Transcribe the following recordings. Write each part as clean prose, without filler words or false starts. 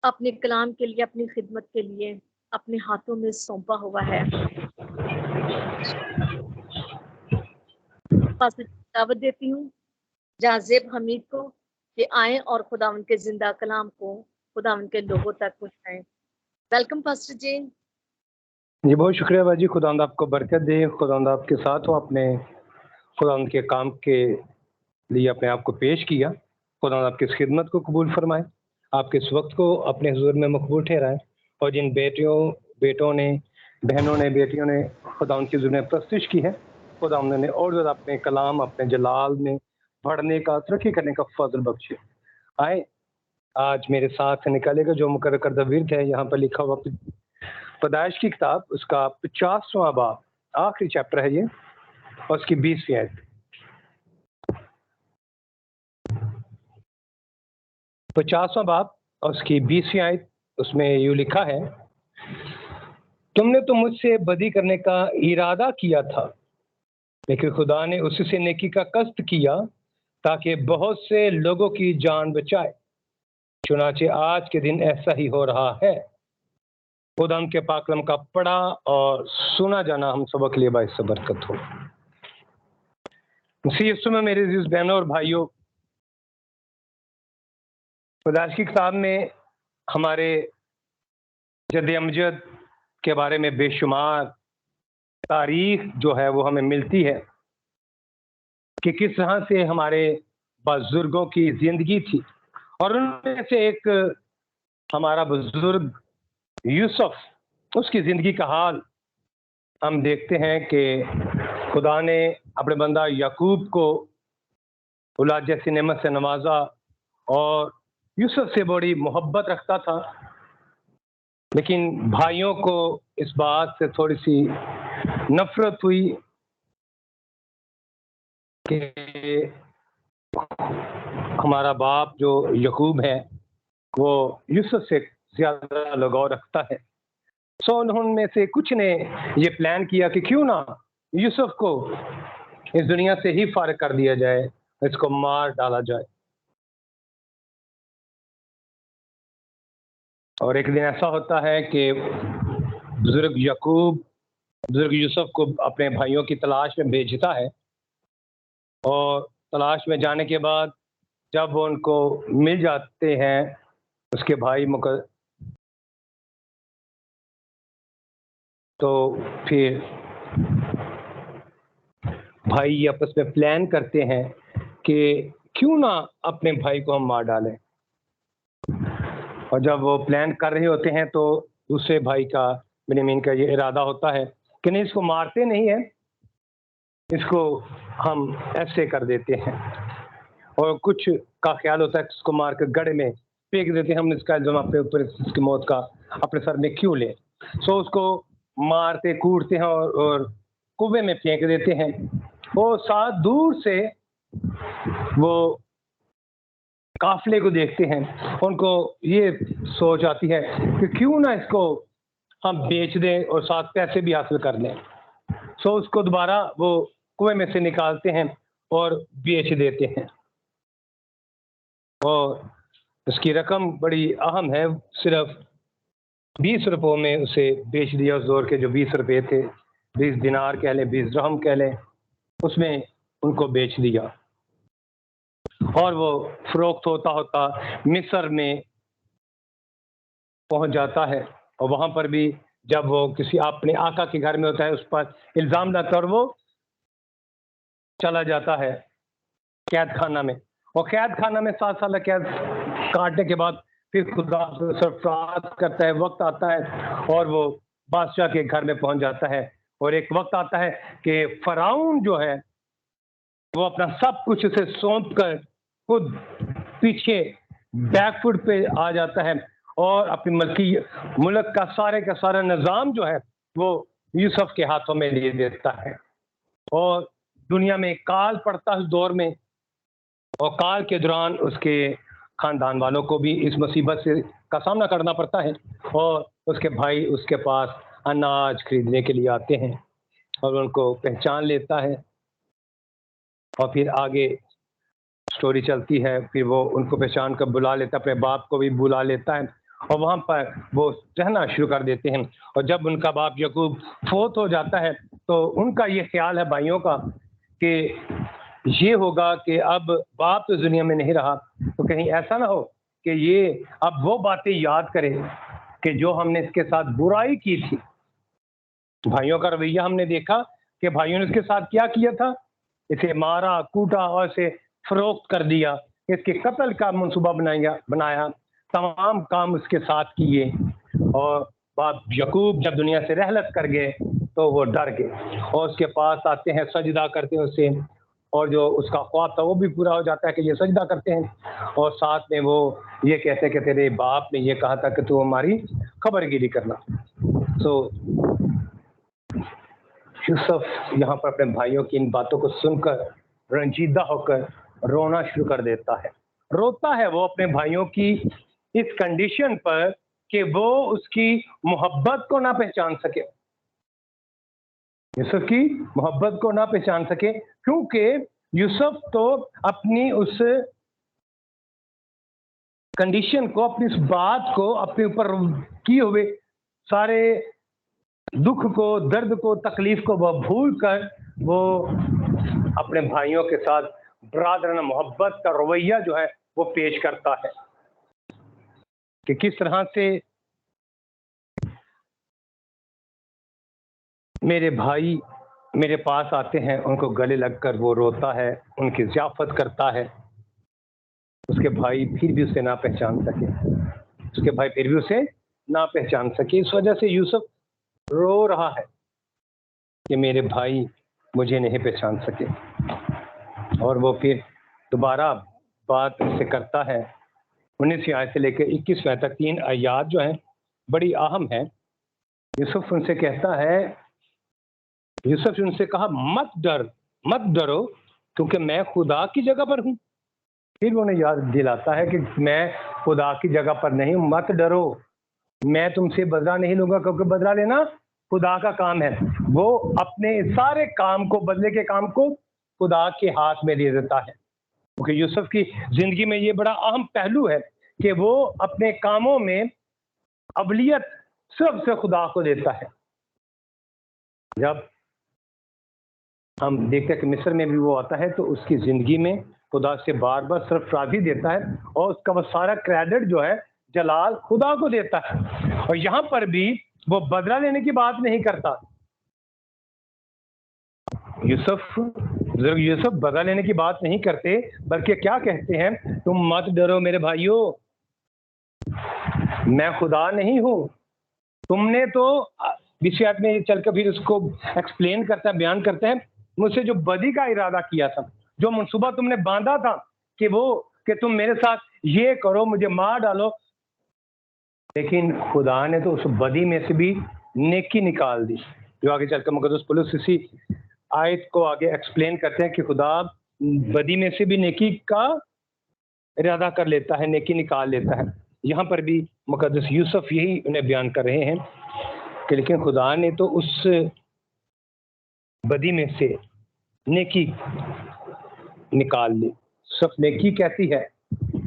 اپنے کلام کے لیے، اپنی خدمت کے لیے اپنے ہاتھوں میں سونپا ہوا ہے۔ پاسٹر دعوت دیتی ہوں جازب حمید کو کہ آئیں اور خداوند کے زندہ کلام کو خداوند کے لوگوں تک پہنچائیں۔ ویلکم پاسٹر جی۔ جی بہت شکریہ باجی، خداوند آپ کو برکت دے، خداوند آپ کے ساتھ ہو، اپنے خداوند کے کام کے لیے اپنے آپ کو پیش کیا، خداوند آپ کی اس خدمت کو قبول فرمائے، آپ کے اس وقت کو اپنے حضور میں مقبول ٹھہرائے، اور جن بیٹوں نے، بہنوں نے، بیٹیوں نے خداوند کی حضور میں پرستش کی ہے، خداوند نے اور زیادہ اپنے کلام، اپنے جلال میں پڑھنے کا، ترقی کرنے کا فضل بخشے۔ آئے آج میرے ساتھ نکالے گا جو مقرر کردہ ورد ہے، یہاں پر لکھا ہوا پیدائش کی کتاب، اس کا 50واں باب، آخری چیپٹر ہے یہ، اور اس کی 20ویں آیت۔ 50واں باب اور اس کی 20ویں آیت، اس میں یوں لکھا ہے، تم نے تو مجھ سے بدی کرنے کا ارادہ کیا تھا، لیکن خدا نے اس سے نیکی کا قصد کیا تاکہ بہت سے لوگوں کی جان بچائے، چنانچہ آج کے دن ایسا ہی ہو رہا ہے۔ خدا کے پاک کلام کا پڑھا اور سنا جانا ہم سبق کے لیے باعث برکت ہو۔ مسیح یسوع میں میرے عزیز بہنوں اور بھائیوں، پیدائش کی کتاب میں ہمارے جد امجد کے بارے میں بے شمار تاریخ جو ہے وہ ہمیں ملتی ہے کہ کس طرح سے ہمارے بزرگوں کی زندگی تھی، اور ان میں سے ایک ہمارا بزرگ یوسف، اس کی زندگی کا حال ہم دیکھتے ہیں کہ خدا نے اپنے بندہ یعقوب کو اولاد جیسی نعمت سے نوازا، اور یوسف سے بڑی محبت رکھتا تھا، لیکن بھائیوں کو اس بات سے تھوڑی سی نفرت ہوئی کہ ہمارا باپ جو یعقوب ہے وہ یوسف سے زیادہ لگاؤ رکھتا ہے، سو انہوں میں سے کچھ نے یہ پلان کیا کہ کیوں نہ یوسف کو اس دنیا سے ہی فارغ کر دیا جائے، اس کو مار ڈالا جائے۔ اور ایک دن ایسا ہوتا ہے کہ بزرگ یعقوب بزرگ یوسف کو اپنے بھائیوں کی تلاش میں بھیجتا ہے، اور تلاش میں جانے کے بعد جب وہ ان کو مل جاتے ہیں، اس کے بھائی تو پھر بھائی آپس میں پلان کرتے ہیں کہ کیوں نہ اپنے بھائی کو ہم مار ڈالیں، اور جب وہ پلان کر رہے ہوتے ہیں تو دوسرے بھائی کا، بنیامین کا، یہ ارادہ ہوتا ہے کہ نہیں، اس کو مارتے نہیں ہیں، اس کو ہم ایسے کر دیتے ہیں، اور کچھ کا خیال ہوتا ہے کہ اس کو مار کر گڑھے میں پھینک دیتے ہیں، ہم اس کا الزام اپنے اوپر، اس کی موت کا اپنے سر میں کیوں لیں، سو اس کو مارتے کوڑتے ہیں اور کنویں میں پھینک دیتے ہیں۔ وہ ساتھ دور سے وہ قافلے کو دیکھتے ہیں، ان کو یہ سوچ آتی ہے کہ کیوں نہ اس کو ہم بیچ دیں اور ساتھ پیسے بھی حاصل کر لیں، سو اس کو دوبارہ وہ کنویں میں سے نکالتے ہیں اور بیچ دیتے ہیں، اور اس کی رقم بڑی اہم ہے، صرف 20 روپوں میں اسے بیچ دیا، اس دور کے جو 20 روپے تھے، 20 دینار کہہ لیں، 20 درہم کہہ لیں، اس میں ان کو بیچ دیا، اور وہ فروخت ہوتا ہوتا مصر میں پہنچ جاتا ہے، اور وہاں پر بھی جب وہ کسی اپنے آقا کے گھر میں ہوتا ہے، اس پر الزام لگتا ہے اور وہ چلا جاتا ہے قید خانہ میں، اور قید خانہ میں 7 سال قید کاٹنے کے بعد پھر خدا سے سرفراز کرتا ہے، وقت آتا ہے اور وہ بادشاہ کے گھر میں پہنچ جاتا ہے، اور ایک وقت آتا ہے کہ فرعون جو ہے وہ اپنا سب کچھ اسے سونپ کر خود پیچھے بیک فٹ پہ آ جاتا ہے، اور اپنی ملک کا سارا نظام جو ہے وہ یوسف کے ہاتھوں میں لیے دیتا ہے، اور دنیا میں کال پڑتا ہے اس دور میں، اور کال کے دوران اس کے خاندان والوں کو بھی اس مصیبت کا سامنا کرنا پڑتا ہے، اور اس کے بھائی اس کے پاس اناج خریدنے کے لیے آتے ہیں، اور ان کو پہچان لیتا ہے، اور پھر آگے سٹوری چلتی ہے، پھر وہ ان کو پہچان کر بلا لیتا ہے، اپنے باپ کو بھی بلا لیتا ہے، اور وہاں پر وہ رہنا شروع کر دیتے ہیں. اور جب ان کا باپ یعقوب فوت ہو جاتا ہے تو ان کا یہ خیال ہے بھائیوں کا کہ یہ ہوگا کہ اب باپ تو دنیا میں نہیں رہا، تو کہیں ایسا نہ ہو کہ یہ اب وہ باتیں یاد کرے کہ جو ہم نے اس کے ساتھ برائی کی تھی. بھائیوں کا رویہ ہم نے دیکھا کہ بھائیوں نے اس کے ساتھ کیا کیا تھا، اسے مارا کوٹا اور اسے فروخت کر دیا، اس کے قتل کا منصوبہ بنایا، تمام کام اس کے ساتھ کیے. اور باپ یعقوب جب دنیا سے رحلت کر گئے تو وہ ڈر گئے اور اس کے پاس آتے ہیں، سجدہ کرتے ہیں اسے، اور جو اس کا خواب تھا وہ بھی پورا ہو جاتا ہے کہ یہ سجدہ کرتے ہیں، اور ساتھ میں وہ یہ کہتے ہیں کہ تیرے باپ نے یہ کہا تھا کہ تو ہماری خبر گیری کرنا. سو یوسف یہاں پر اپنے بھائیوں کی ان باتوں کو سن کر رنجیدہ ہو کر رونا شروع کر دیتا ہے. روتا ہے وہ اپنے بھائیوں کی اس کنڈیشن پر کہ وہ اس کی محبت کو نہ پہچان سکے، یوسف کی محبت کو نہ پہچان سکے، کیونکہ یوسف تو اپنی اس کنڈیشن کو، اپنی اس بات کو، اپنے اوپر کیے ہوئے سارے دکھ کو، درد کو، تکلیف کو وہ بھول کر وہ اپنے بھائیوں کے ساتھ برادرانہ محبت کا رویہ جو ہے وہ پیش کرتا ہے کہ کس طرح سے میرے بھائی میرے پاس آتے ہیں، ان کو گلے لگ کر وہ روتا ہے، ان کی ضیافت کرتا ہے. اس کے بھائی پھر بھی اسے نہ پہچان سکے، اس کے بھائی پھر بھی اسے نہ پہچان سکے. اس وجہ سے یوسف رو رہا ہے کہ میرے بھائی مجھے نہیں پہچان سکے. اور وہ پھر دوبارہ بات سے کرتا ہے. 19 آیت سے لے کے 21 آیت تک 3 آیات جو ہیں بڑی اہم ہیں. یوسف ان سے کہتا ہے، یوسف ان سے کہا مت ڈرو کیونکہ میں خدا کی جگہ پر ہوں. پھر انہیں یاد دلاتا ہے کہ میں خدا کی جگہ پر نہیں ہوں، مت ڈرو، میں تم سے بدلہ نہیں لوں گا، کیونکہ بدلہ لینا خدا کا کام ہے. وہ اپنے سارے کام کو، بدلے کے کام کو خدا کے ہاتھ میں دے دیتا ہے. کیونکہ یوسف کی زندگی میں یہ بڑا اہم پہلو ہے کہ وہ اپنے کاموں میں اولویت صرف سے خدا کو دیتا ہے. جب ہم دیکھتے ہیں کہ مصر میں بھی وہ آتا ہے تو اس کی زندگی میں خدا سے بار بار صرف راضی دیتا ہے، اور اس کا وہ سارا کریڈٹ جو ہے جلال خدا کو دیتا ہے. اور یہاں پر بھی وہ بدلہ لینے کی بات نہیں کرتا. یوسف بدلہ لینے کی بات نہیں کرتے، بلکہ کیا کہتے ہیں، تم مت ڈرو میرے بھائیو، میں خدا نہیں ہوں. تم نے تو بشیات میں چل کر پھر اس کو ایکسپلین کرتا ہے، بیان کرتے ہیں، مجھ سے جو بدی کا ارادہ کیا تھا، جو منصوبہ تم نے باندھا تھا کہ تم میرے ساتھ یہ کرو، مجھے مار ڈالو، لیکن خدا نے تو اس بدی میں سے بھی نیکی نکال دی. جو آگے چل کر مقدس پولس اسی آیت کو آگے ایکسپلین کرتے ہیں کہ خدا بدی میں سے بھی نیکی کا ارادہ کر لیتا ہے، نیکی نکال لیتا ہے. یہاں پر بھی مقدس یوسف یہی انہیں بیان کر رہے ہیں کہ لیکن خدا نے تو اس بدی میں سے نیکی نکال لی. صرف نیکی کہتی ہے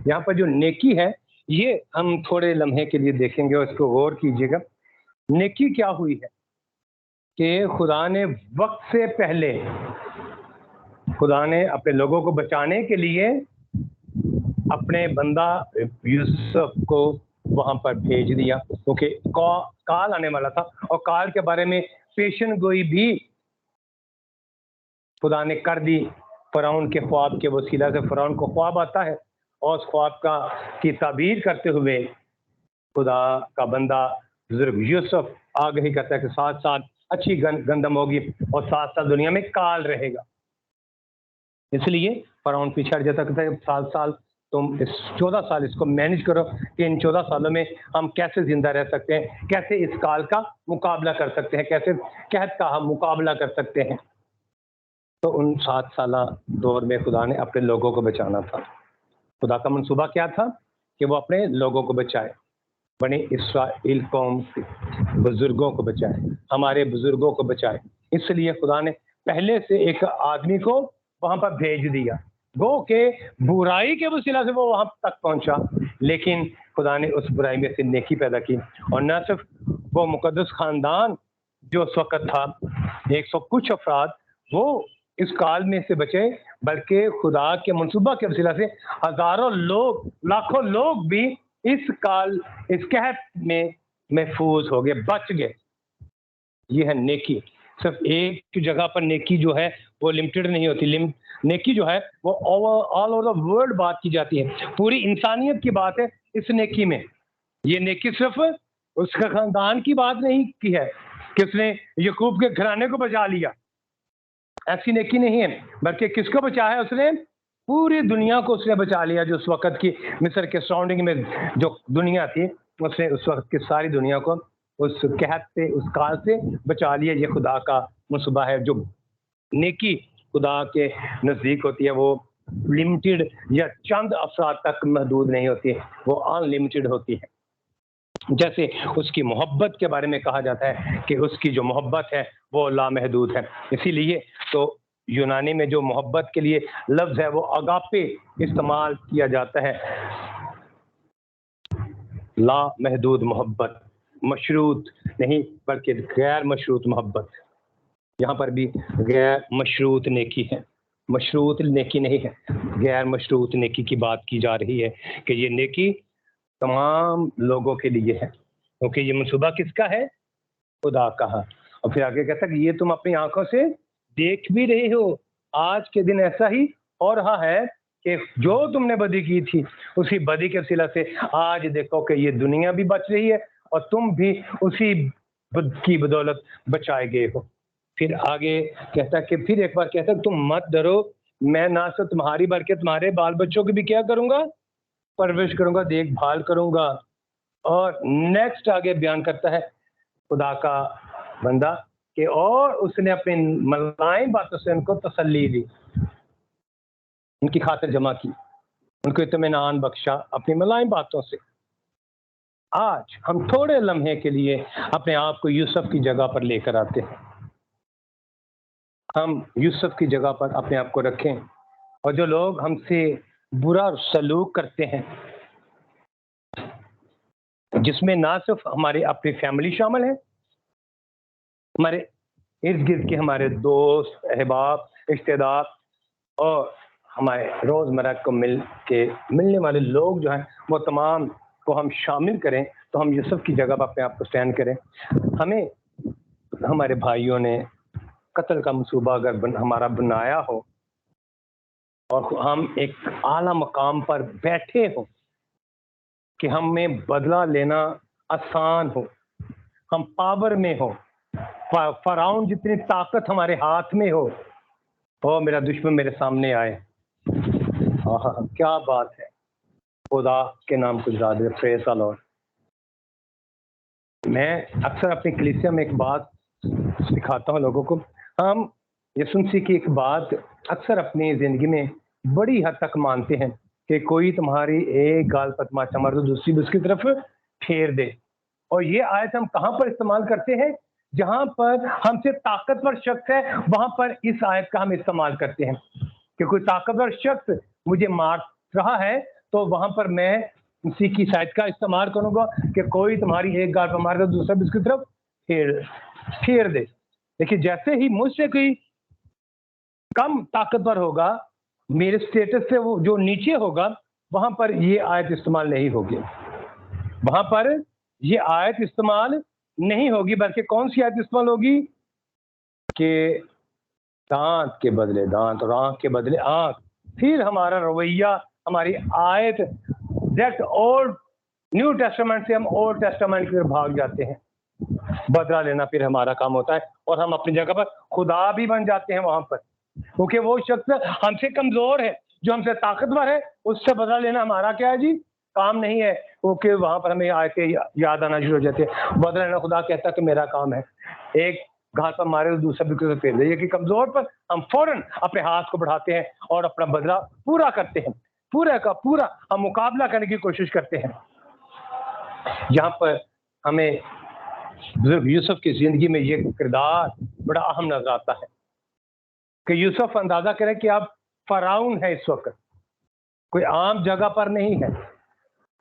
یہاں پر جو نیکی ہے، یہ ہم تھوڑے لمحے کے لیے دیکھیں گے اور اس کو غور کیجیے گا. نیکی کیا ہوئی ہے کہ خدا نے وقت سے پہلے خدا نے اپنے لوگوں کو بچانے کے لیے اپنے بندہ یوسف کو وہاں پر بھیج دیا، کیونکہ کال آنے والا تھا، اور کال کے بارے میں پیشن گوئی بھی خدا نے کر دی. فرعون کے خواب کے وسیلہ سے فرعون کو خواب آتا ہے، اور اس خواب کی تعبیر کرتے ہوئے خدا کا بندہ بزرگ یوسف آگہی کرتا ہے کہ 7 سال اچھی گندم ہوگی اور 7 سال دنیا میں کال رہے گا. اس لیے فرعون پیچھے ہٹ جاتا کہتا ہے 7 سال تم 14 سال اس کو مینج کرو کہ ان 14 سالوں میں ہم کیسے زندہ رہ سکتے ہیں، کیسے اس کال کا مقابلہ کر سکتے ہیں، کیسے قحط کا ہم مقابلہ کر سکتے ہیں. تو ان 7 سالہ دور میں خدا نے اپنے لوگوں کو بچانا تھا. خدا کا منصوبہ کیا تھا کہ وہ اپنے لوگوں کو بچائے، بنی اسرائیل قوم بزرگوں کو بچائے، ہمارے بزرگوں کو بچائے. اس لیے خدا نے پہلے سے ایک آدمی کو وہاں پر بھیج دیا، وہ کہ برائی کے وسیلہ سے وہ وہاں تک پہنچا لیکن خدا نے اس برائی میں سے نیکی پیدا کی، اور نہ صرف وہ مقدس خاندان جو اس وقت تھا 100 کچھ افراد وہ اس کال میں سے بچے، بلکہ خدا کے منصوبہ کے وسیلہ سے ہزاروں لوگ، لاکھوں لوگ بھی اس کال، اس قحط میں محفوظ ہو گئے، بچ گئے۔ یہ ہے نیکی۔ صرف ایک جگہ پر نیکی جو ہے وہ لمیٹڈ نہیں ہوتی، نیکی جو ہے وہ آل اوور دا ورلڈ بات کی جاتی ہے، پوری انسانیت کی بات ہے اس نیکی میں۔ یہ نیکی صرف اس کا خاندان کی بات نہیں کی ہے کہ اس نے یعقوب کے گھرانے کو بچا لیا، ایسی نیکی نہیں ہے، بلکہ کس کو بچایا ہے؟ اس نے پوری دنیا کو اس نے بچا لیا۔ جو اس وقت کی مصر کے سراؤنڈنگ میں جو دنیا تھی، اس نے اس وقت کی ساری دنیا کو اس قحط سے، اس کال سے بچا لیا۔ یہ خدا کا منصوبہ ہے۔ جو نیکی خدا کے نزدیک ہوتی ہے وہ لمیٹڈ یا چند افراد تک محدود نہیں ہوتی، وہ ان لمیٹڈ ہوتی ہے۔ جیسے اس کی محبت کے بارے میں کہا جاتا ہے کہ اس کی جو محبت ہے وہ لامحدود ہے۔ اسی لیے تو یونانی میں جو محبت کے لیے لفظ ہے وہ اگاپے استعمال کیا جاتا ہے، لامحدود محبت، مشروط نہیں بلکہ غیر مشروط محبت۔ یہاں پر بھی غیر مشروط نیکی ہے، مشروط نیکی نہیں ہے، غیر مشروط نیکی کی بات کی جا رہی ہے کہ یہ نیکی تمام لوگوں کے لیے ہے، کیونکہ یہ منصوبہ کس کا ہے؟ خدا کا ہے۔ اور پھر آگے کہتا ہے کہ یہ تم اپنی آنکھوں سے دیکھ بھی رہے ہو، آج کے دن ایسا ہی ہو رہا ہے کہ جو تم نے بدی کی تھی اسی بدی کے وسیلہ سے آج دیکھو کہ یہ دنیا بھی بچ رہی ہے اور تم بھی اسی کی بدولت بچائے گئے ہو۔ پھر آگے کہتا ہے کہ پھر ایک بار کہتا ہے تم مت ڈرو، میں نہ صرف تمہاری بلکہ تمہارے بال بچوں کی بھی کیا کروں گا؟ پرورش کروں گا، دیکھ بھال کروں گا۔ اور نیکسٹ آگے بیان کرتا ہے خدا کا بندہ کہ اور اس نے اپنی ملائم باتوں سے ان کو تسلی دی، ان کی خاطر جمع کی، ان کو اطمینان بخشا اپنی ملائم باتوں سے۔ آج ہم تھوڑے لمحے کے لیے اپنے آپ کو یوسف کی جگہ پر لے کر آتے ہیں، ہم یوسف کی جگہ پر اپنے آپ کو رکھیں، اور جو لوگ ہم سے برا سلوک کرتے ہیں، جس میں نہ صرف ہماری اپنی فیملی شامل ہے، ہمارے ارد گرد کے ہمارے دوست، احباب، رشتے دار اور ہمارے روزمرہ کو ملنے والے لوگ جو ہیں وہ تمام کو ہم شامل کریں، تو ہم یوسف کی جگہ پر اپنے آپ کو سٹینڈ کریں۔ ہمیں ہمارے بھائیوں نے قتل کا منصوبہ اگر ہمارا بنایا ہو اور ہم ایک اعلیٰ مقام پر بیٹھے ہوں کہ ہمیں بدلہ لینا آسان ہو، ہم پاور میں ہو، فرعون جتنی طاقت ہمارے ہاتھ میں ہو، او میرا دشمن میرے سامنے آئے، کیا بات ہے، خدا کے نام کو جا دے، پریز دی لارڈ۔ میں اکثر اپنی کلیسیا میں ایک بات سکھاتا ہوں لوگوں کو، ہم یسوع مسیح کی ایک بات اکثر اپنی زندگی میں بڑی حد تک مانتے ہیں کہ کوئی تمہاری ایک گال پر تماچا مار تو دوسری بھی اس کی طرف پھیر دے۔ اور یہ آیت ہم کہاں پر استعمال کرتے ہیں؟ جہاں پر ہم سے طاقتور شخص ہے وہاں پر اس آیت کا ہم استعمال کرتے ہیں کہ کوئی طاقتور شخص مجھے مار رہا ہے تو وہاں پر میں اسی کی شاید کا استعمال کروں گا کہ کوئی تمہاری ایک گال پر مار دے دوسرا بھی اس کی طرف پھیر دے۔ دیکھیے جیسے ہی مجھ سے کوئی کم طاقتور ہوگا، میرے سٹیٹس سے وہ جو نیچے ہوگا، وہاں پر یہ آیت استعمال نہیں ہوگی، وہاں پر یہ آیت استعمال نہیں ہوگی، بلکہ کون سی آیت استعمال ہوگی کہ دانت کے بدلے دانت اور آنکھ کے بدلے آنکھ۔ پھر ہمارا رویہ، ہماری آیت ڈائریکٹ اولڈ نیو ٹیسٹامنٹ سے ہم اولڈ ٹیسٹامنٹ کی طرف بھاگ جاتے ہیں، بدلہ لینا پھر ہمارا کام ہوتا ہے، اور ہم اپنی جگہ پر خدا بھی بن جاتے ہیں وہاں پر، کیونکہ وہ شخص ہم سے کمزور ہے، جو ہم سے طاقتور ہے، اس سے بدلہ لینا ہمارا کیا ہے جی؟ کام نہیں ہے، کیونکہ وہاں پر ہمیں آیتیں یاد آنا شروع ہو جاتے ہیں۔ بدلہ لینا خدا کہتا ہے کہ میرا کام ہے، ایک گھاس پر مارے تو دوسرا بھی پھیر دے، کہ کمزور پر ہم فوراً اپنے ہاتھ کو بڑھاتے ہیں اور اپنا بدلہ پورا کرتے ہیں، پورا کا پورا ہم مقابلہ کرنے کی کوشش کرتے ہیں۔ یہاں پر ہمیں بزرگ یوسف کی زندگی میں یہ کردار بڑا اہم نظر آتا ہے کہ یوسف اندازہ کریں کہ اب فرعون ہے، اس وقت کوئی عام جگہ پر نہیں ہے،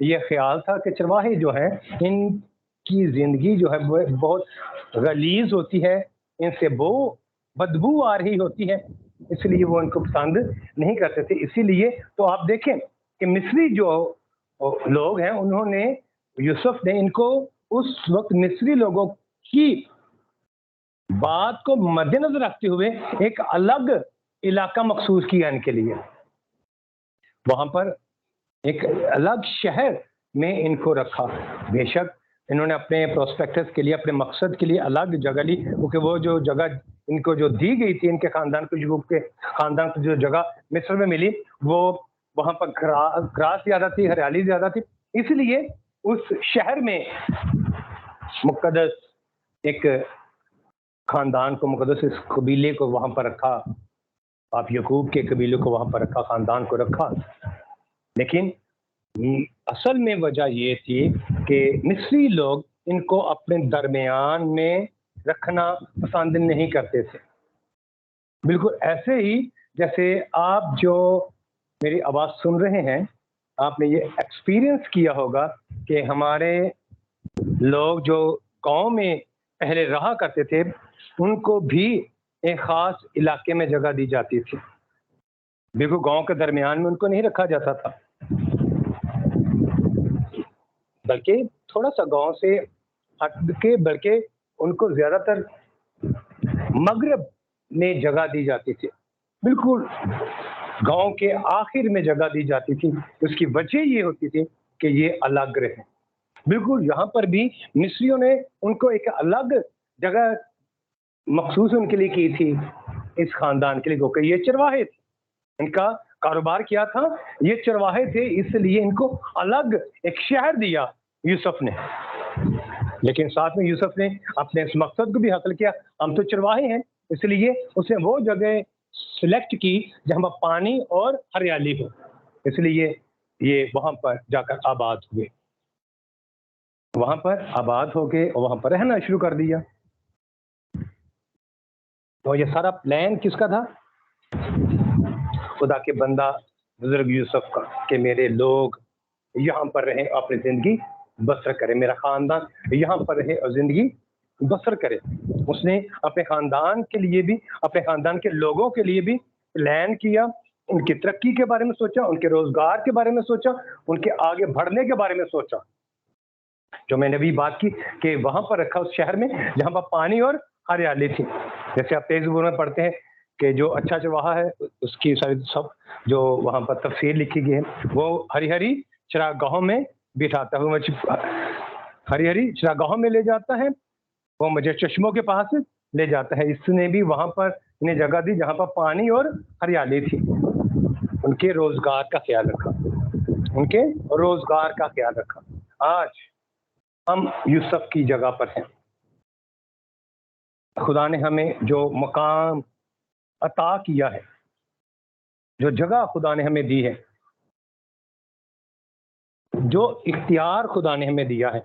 یہ خیال تھا کہ چرواہے جو ہیں ان کی زندگی جو ہے وہ بہت غلیظ ہوتی ہے، ان سے بدبو آ رہی ہوتی ہے، اس لیے وہ ان کو پسند نہیں کرتے تھے. اسی لیے تو آپ دیکھیں کہ مصری جو لوگ ہیں انہوں نے، یوسف نے ان کو اس وقت مصری لوگوں کی بات کو مد نظر رکھتے ہوئے ایک الگ علاقہ مخصوص کیا ان کے لیے. وہاں پر ایک الگ شہر میں ان کو رکھا. بے شک انہوں نے اپنے پروسپیکٹس کے لیے، اپنے مقصد کے لیے الگ جگہ لی، کیونکہ وہ جو جگہ ان کو جو دی گئی تھی، ان کے خاندان کو جو جگہ مصر میں ملی، وہ وہاں پر گراس زیادہ تھی، ہریالی زیادہ تھی. اس لیے اس شہر میں مقدس ایک خاندان کو، مقدس اس قبیلے کو وہاں پر رکھا. آپ یعقوب کے قبیلے کو وہاں پر رکھا، خاندان کو رکھا. لیکن اصل میں وجہ یہ تھی کہ مصری لوگ ان کو اپنے درمیان میں رکھنا پسند نہیں کرتے تھے. بالکل ایسے ہی جیسے آپ جو میری آواز سن رہے ہیں، آپ نے یہ ایکسپیرئنس کیا ہوگا کہ ہمارے لوگ جو گاؤں میں پہلے رہا کرتے تھے، ان کو بھی ایک خاص علاقے میں جگہ دی جاتی تھی. بالکل گاؤں کے درمیان میں ان کو نہیں رکھا جاتا تھا، بلکہ تھوڑا سا گاؤں سے ہٹ کے، بلکہ ان کو زیادہ تر مغرب میں جگہ دی جاتی تھی. بالکل گاؤں کے آخر میں جگہ دی جاتی تھی. اس کی وجہ یہ ہوتی تھی کہ یہ الگ رہے. بالکل یہاں پر بھی مصریوں نے ان کو ایک الگ جگہ مخصوص ان کے لیے کی تھی، اس خاندان کے لیے، کیونکہ یہ چرواہے تھے. ان کا کاروبار کیا تھا؟ یہ چرواہے تھے، اس لیے ان کو الگ ایک شہر دیا یوسف نے. لیکن ساتھ میں یوسف نے اپنے اس مقصد کو بھی حاصل کیا. ہم تو چرواہے ہیں، اس لیے اس نے وہ جگہ سلیکٹ کی جہاں پر پانی اور ہریالی ہو. اس لیے یہ وہاں پر جا کر آباد ہوئے، وہاں پر آباد ہو گئے اور وہاں پر رہنا شروع کر دیا. تو یہ سارا پلان کس کا تھا؟ خدا کے بندہ بزرگ یوسف کا، کہ میرے لوگ یہاں پر رہیں، اپنی زندگی بسر کرے، میرا خاندان یہاں پر رہے اور زندگی بسر کرے. اس نے اپنے خاندان کے لیے بھی، اپنے خاندان کے لوگوں کے لیے بھی پلان کیا. ان کی ترقی کے بارے میں سوچا، ان کے روزگار کے بارے میں سوچا، ان کے آگے بڑھنے کے بارے میں سوچا. جو میں نے ابھی بات کی کہ وہاں پر رکھا اس شہر میں جہاں پر پانی اور ہریالی تھی. جیسے آپ تیز زبور میں پڑھتے ہیں کہ جو اچھا چرواہا ہے، اس کی سب جو وہاں پر تفسیر لکھی گئی ہے، وہ ہری ہری چراگاہوں میں بٹھاتا ہے، وہ ہری ہری چراگاہوں میں لے جاتا ہے، وہ مجھے چشموں کے پاس لے جاتا ہے. اس نے بھی وہاں پر انہیں جگہ دی جہاں پر پانی اور ہریالی تھی. ان کے روزگار کا خیال رکھا، ان کے روزگار کا خیال رکھا. آج ہم یوسف کی جگہ پر ہیں. خدا نے ہمیں جو مقام عطا کیا ہے، جو جگہ خدا نے ہمیں دی ہے، جو اختیار خدا نے ہمیں دیا ہے،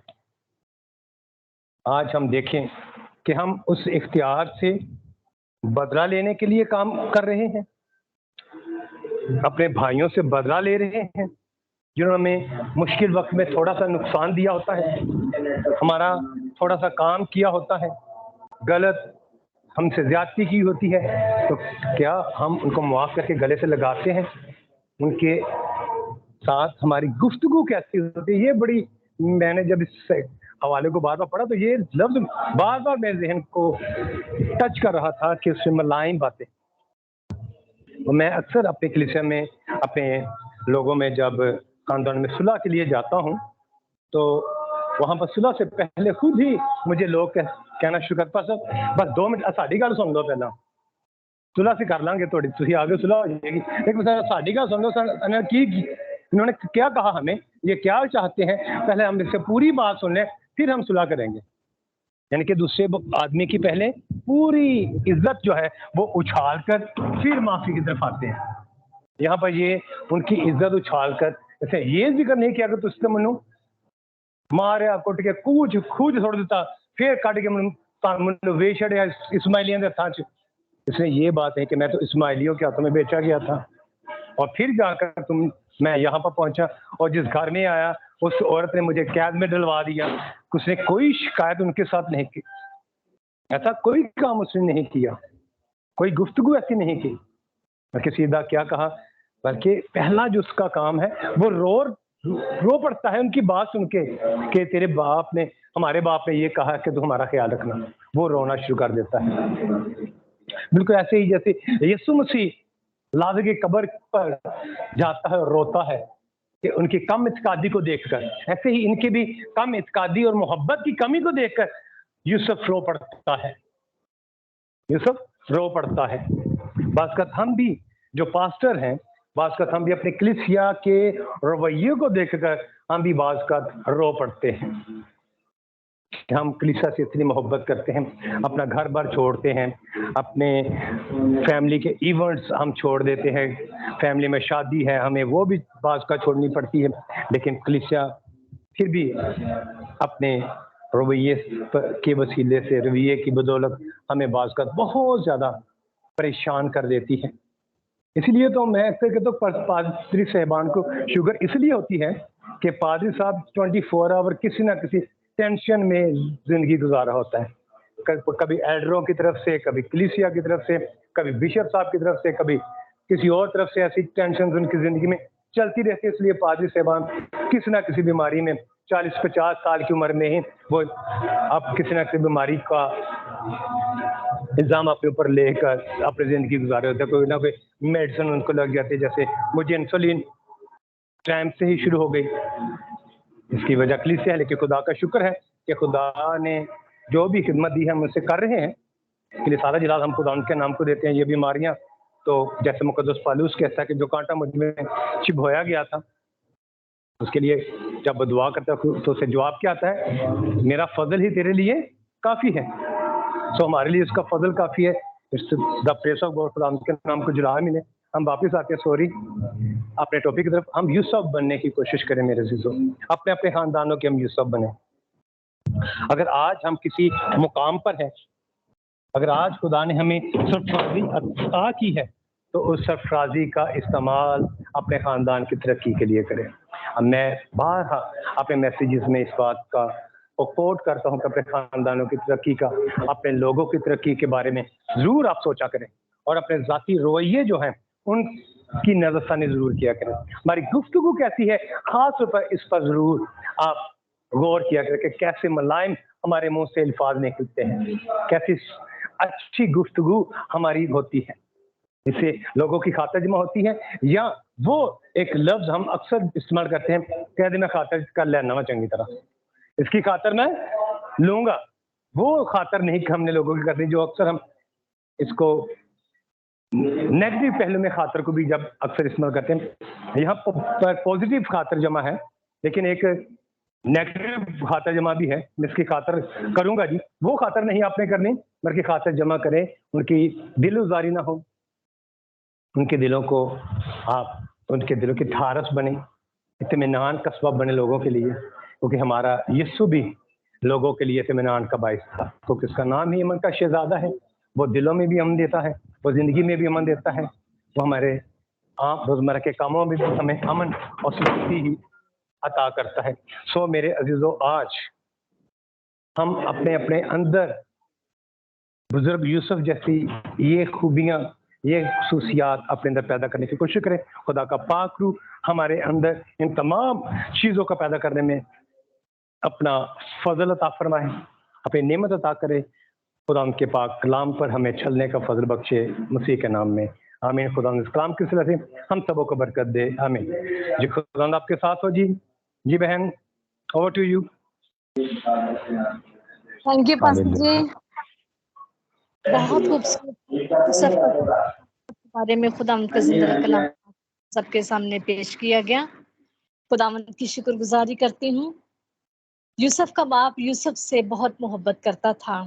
آج ہم دیکھیں کہ ہم اس اختیار سے بدلہ لینے کے لیے کام کر رہے ہیں. اپنے بھائیوں سے بدلہ لے رہے ہیں جنہوں نے مشکل وقت میں تھوڑا سا نقصان دیا ہوتا ہے، ہمارا تھوڑا سا کام کیا ہوتا ہے، غلط ہم سے زیادتی کی ہوتی ہے، تو کیا ہم ان کو معاف کر کے گلے سے لگاتے ہیں؟ ان کے ساتھ ہماری گفتگو کیسی ہوتی ہے؟ یہ بڑی، میں نے جب اس حوالے کو بار بار پڑھا تو یہ لفظ بار بار میرے ذہن کو ٹچ کر رہا تھا کہ اس سے ملائم باتیں. میں اکثر اپنے کلیسیا میں، اپنے لوگوں میں جب خاندان میں صلح کے لیے جاتا ہوں تو وہاں پر صلح سے پہلے خود ہی مجھے لوگ کہنا شروع کرتا، بس 2 منٹ ساڈی گل سن لو، پہلا صلح سے کر لیں گے، تھوڑی آگے صلح ہو جائے گی، لیکن ساڈی گل سن لو، انہوں نے کیا کہا ہمیں، یہ کیا چاہتے ہیں، پہلے ہم اس سے پوری بات سن لیں پھر ہم صلح کریں گے. یعنی کہ دوسرے آدمی کی پہلے پوری عزت جو ہے وہ اچھال کر پھر معافی کی طرف آتے ہیں. یہاں پر یہ ان کی عزت اچھال کر ایسے یہ ذکر نہیں کیا کہ تجھ سے منو مارے کٹ کے کوچ کھوج چھوڑ دیتا، پھر کٹ کے منو وے چھڑیا اسماعیلیوں کے ہاتھ. اس میں یہ بات ہے کہ میں تو اسماعیلیوں کے ہاتھوں میں بیچا گیا تھا، اور پھر جا کر میں یہاں پر پہنچا اور جس گھر میں آیا اس عورت نے مجھے قید میں ڈلوا دیا. اس نے کوئی شکایت ان کے ساتھ نہیں کی, ایسا کوئی کام اس نے نہیں کیا, کوئی گفتگو ایسی نہیں کی, بلکہ سیدھا کیا کہا, بلکہ پہلا جو اس کا کام ہے وہ رو پڑتا ہے ان کی بات سن کے کہ تیرے باپ نے, ہمارے باپ نے یہ کہا کہ تو ہمارا خیال رکھنا. وہ رونا شروع کر دیتا ہے. بالکل ایسے ہی جیسے یسوع مسیح لازر کی قبر پر جاتا ہے اور روتا ہے کہ ان کی کم اعتقادی کو دیکھ کر, ایسے ہی ان کی بھی کم اعتقادی اور محبت کی کمی کو دیکھ کر یوسف رو پڑتا ہے. یوسف رو پڑتا ہے. بعض اوقات ہم بھی جو پاسٹر ہیں, بعض اوقات ہم بھی اپنے کلیسیا کے رویے کو دیکھ کر ہم بھی بعض اوقات رو پڑتے ہیں. ہم کلیسیا سے اتنی محبت کرتے ہیں, اپنا گھر بار چھوڑتے ہیں, اپنے فیملی کے ایونٹس ہم چھوڑ دیتے ہیں, فیملی میں شادی ہے ہمیں وہ بھی بعض کا چھوڑنی پڑتی ہے, لیکن کلیسیا پھر بھی اپنے رویے کے وسیلے سے, رویے کی بدولت ہمیں بعض کا بہت زیادہ پریشان کر دیتی ہے. اسی لیے تو میں اکثر کہتا ہوں پادری صاحبان کو شوگر اس لیے ہوتی ہے کہ پادری صاحب 24 آور کسی نہ کسی ٹینشن میں زندگی گزارا ہوتا ہے. کبھی ایلڈروں کی طرف سے, کبھی کلیسیا کی طرف سے, کبھی بشپ صاحب کی طرف سے, کبھی کسی اور طرف سے ایسی ٹینشن ان کی زندگی میں چلتی رہتی ہے. اس لیے پادری صاحبان کسی نہ کسی بیماری میں 40-50 سال کی عمر میں ہی وہ اب کسی نہ کسی بیماری کا الزام اپنے اوپر لے کر اپنی زندگی گزارے ہوتے ہیں. کوئی نہ کوئی میڈیسن ان کو لگ جاتی ہے, جیسے مجھے انسولین ٹائم سے ہی شروع ہو گئی. اس کی وجہ کلیسیا ہے, لیکن خدا کا شکر ہے کہ خدا نے جو بھی خدمت دی ہے ہم اسے کر رہے ہیں. اس کے لیے سارا جلال ہم خدا ان کے نام کو دیتے ہیں. یہ بیماریاں تو جیسے مقدس پالوس کہتا ہے کہ جو کانٹا مجھ میں چبھویا گیا تھا, اس کے لیے جب دعا کرتا ہے تو اسے جواب کیا آتا ہے, میرا فضل ہی تیرے لیے کافی ہے. سو ہمارے لیے اس کا فضل کافی ہے. دا پریس آف گاڈ, خدا ان کے نام کو جلال ملے. ہم واپس آتے ہیں سوری اپنے ٹاپک کی طرف. ہم یوسف بننے کی کوشش کریں میرے عزیزو, اپنے اپنے خاندانوں کے ہم یوسف بنیں. اگر آج ہم کسی مقام پر ہیں, اگر آج خدا نے ہمیں سرفرازی عطا کی ہے, تو اس سرفرازی کا استعمال اپنے خاندان کی ترقی کے لیے کریں. اب میں بارہا اپنے میسیجز میں اس بات کا کوٹ کرتا ہوں کہ اپنے خاندانوں کی ترقی کا, اپنے لوگوں کی ترقی کے بارے میں ضرور آپ سوچا کریں, اور اپنے ذاتی رویے جو ہیں ان کی نظر ثانی ضرور کیا کریں. ہماری گفتگو کیسی ہے, خاص طور پر اس پر ضرور آپ غور کیا کریں کہ کیسے ملائم ہمارے منہ سے الفاظ نکلتے ہیں, کیسی اچھی گفتگو ہماری ہوتی ہے, اس سے لوگوں کی خاطر جمع ہوتی ہے. یا وہ ایک لفظ ہم اکثر استعمال کرتے ہیں, کہہ دیں میں خاطر کر لینا وا چنگی طرح, اس کی خاطر میں لوں گا. وہ خاطر نہیں ہم نے لوگوں کی کرنی, جو اکثر ہم اس کو نیگیٹو پہلو میں خاطر کو بھی جب اکثر استعمال کرتے ہیں. یہاں پر پازیٹیو خاطر جمع ہے, لیکن ایک نیگیٹو خاطر جمع بھی ہے. میں اس کی خاطر کروں گا جی, وہ خاطر نہیں آپ نے کرنی, بلکہ خاطر جمع کریں, ان کی دل ازاری نہ ہو, ان کے دلوں کو آپ ان کے دلوں کی ٹھارس بنے, اطمینان کا سبب بنے لوگوں کے لیے, کیونکہ ہمارا یسوع بھی لوگوں کے لیے اطمینان کا باعث تھا, کیونکہ اس کا نام ہی امن کا شہزادہ ہے. وہ دلوں میں بھی امن دیتا ہے, وہ زندگی میں بھی امن دیتا ہے, وہ ہمارے عام روزمرہ کے کاموں میں بھی ہمیں امن اور سکونی ہی عطا کرتا ہے. سو میرے عزیزو, آج ہم اپنے اپنے اندر بزرگ یوسف جیسی یہ خوبیاں, یہ خصوصیات اپنے اندر پیدا کرنے کی کوشش کریں. خدا کا پاک روح ہمارے اندر ان تمام چیزوں کا پیدا کرنے میں اپنا فضل عطا فرمائے, اپنی نعمت عطا کرے. خدا ان کے پاک کلام پر ہمیں چلنے کا فضل بخشے, مسیح کے نام میں آمین. خدا اس کلام کی صلح سے ہم سبوں کو برکت دے, آمین. جی خدا آپ کے ساتھ ہو. جی بہن, over to you. Thank you pastor جی, بہت خوبصورت سب کے بارے میں خدا ان کا زندہ کلام سب کے سامنے پیش کیا گیا. خداوند کی شکر گزاری کرتی ہوں. یوسف کا باپ یوسف سے بہت محبت کرتا تھا,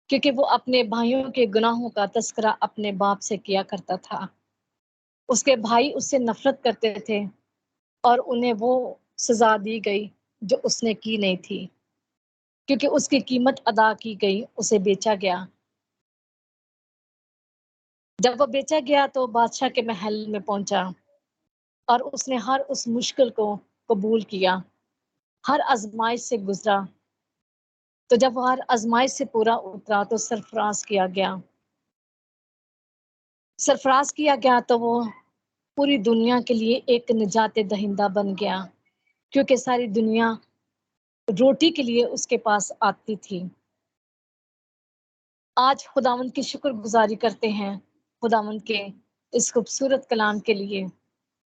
کیونکہ وہ اپنے بھائیوں کے گناہوں کا تذکرہ اپنے باپ سے کیا کرتا تھا. اس کے بھائی اس سے نفرت کرتے تھے, اور انہیں وہ سزا دی گئی جو اس نے کی نہیں تھی, کیونکہ اس کی قیمت ادا کی گئی, اسے بیچا گیا. جب وہ بیچا گیا تو بادشاہ کے محل میں پہنچا, اور اس نے ہر اس مشکل کو قبول کیا، ہر آزمائش سے گزرا، تو جب وہ ہر آزمائش سے پورا اترا تو سرفراز کیا گیا۔ سرفراز کیا گیا تو وہ پوری دنیا کے لیے ایک نجات دہندہ بن گیا، کیونکہ ساری دنیا روٹی کے لیے اس کے پاس آتی تھی۔ آج خداوند کی شکر گزاری کرتے ہیں خداوند کے اس خوبصورت کلام کے لیے۔